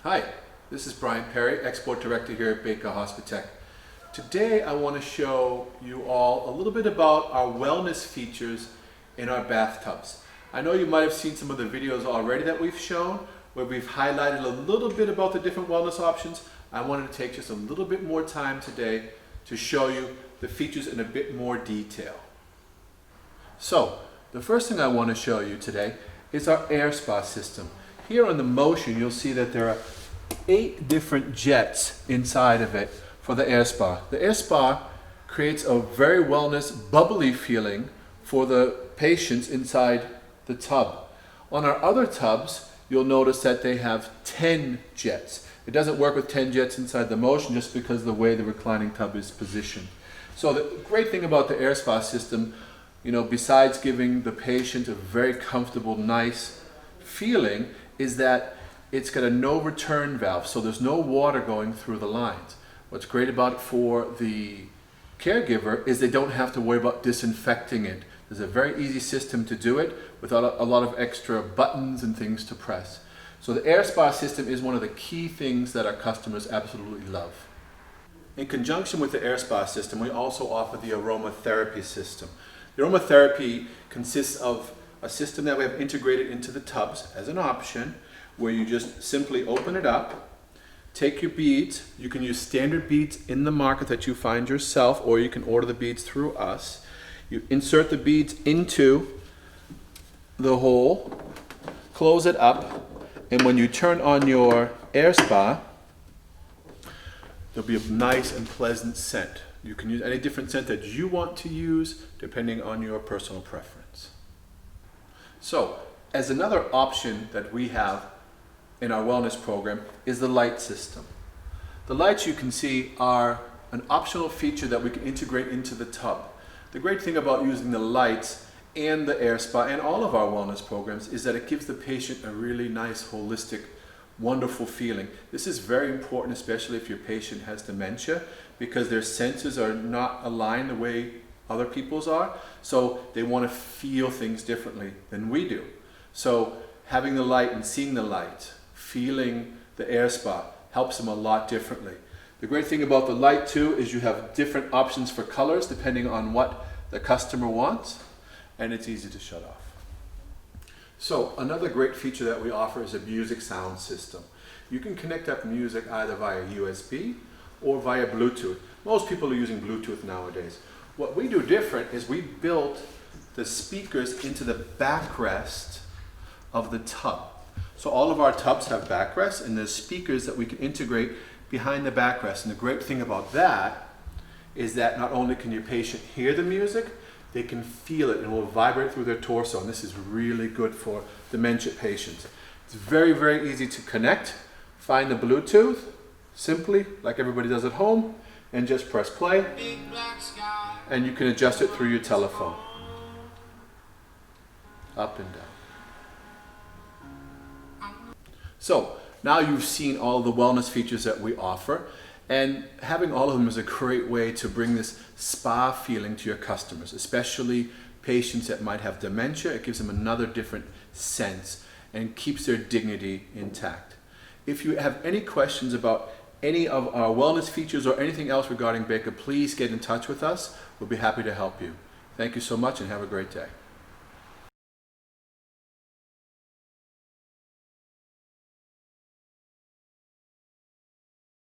Hi, this is Bryan Perry, Export Director here at BEKA Hospitech. Today I want to show you all a little bit about our wellness features in our bathtubs. I know you might have seen some of the videos already that we've shown where we've highlighted a little bit about the different wellness options. I wanted to take just a little bit more time today to show you the features in a bit more detail. So, the first thing I want to show you today is our air spa system. Here on the motion, you'll see that there are 8 different jets inside of it for the air spa. The air spa creates a very wellness, bubbly feeling for the patients inside the tub. On our other tubs, you'll notice that they have 10 jets. It doesn't work with 10 jets inside the motion just because of the way the reclining tub is positioned. So the great thing about the air spa system, besides giving the patient a very comfortable, nice feeling, is that it's got a no return valve, so there's no water going through the lines. What's great about it for the caregiver is they don't have to worry about disinfecting it. There's a very easy system to do it without a lot of extra buttons and things to press. So the air spa system is one of the key things that our customers absolutely love. In conjunction with the air spa system, we also offer the aromatherapy system. The aromatherapy consists of a system that we have integrated into the tubs as an option, where you just simply open it up, take your beads. You can use standard beads in the market that you find yourself, or you can order the beads through us. You insert the beads into the hole, close it up, and when you turn on your air spa, there'll be a nice and pleasant scent. You can use any different scent that you want to use depending on your personal preference. So, as another option that we have in our wellness program is the light system. The lights, you can see, are an optional feature that we can integrate into the tub. The great thing about using the lights and the air spa and all of our wellness programs is that it gives the patient a really nice, holistic, wonderful feeling. This is very important, especially if your patient has dementia, because their senses are not aligned the way other people's are, so they want to feel things differently than we do. So having the light and seeing the light, feeling the air spa, helps them a lot differently. The great thing about the light too is you have different options for colors depending on what the customer wants, and it's easy to shut off. So another great feature that we offer is a music sound system. You can connect up music either via USB or via Bluetooth. Most people are using Bluetooth nowadays. What we do different is we built the speakers into the backrest of the tub. So all of our tubs have backrests, and there's speakers that we can integrate behind the backrest. And the great thing about that is that not only can your patient hear the music, they can feel it and it will vibrate through their torso, and this is really good for dementia patients. It's very, very easy to connect. Find the Bluetooth, simply, like everybody does at home, and just press play, and you can adjust it through your telephone. Up and down. So, now you've seen all the wellness features that we offer, and having all of them is a great way to bring this spa feeling to your customers, especially patients that might have dementia. It gives them another different sense and keeps their dignity intact. If you have any questions about any of our wellness features or anything else regarding BEKA, please get in touch with us. We'll be happy to help you. Thank you so much and have a great day.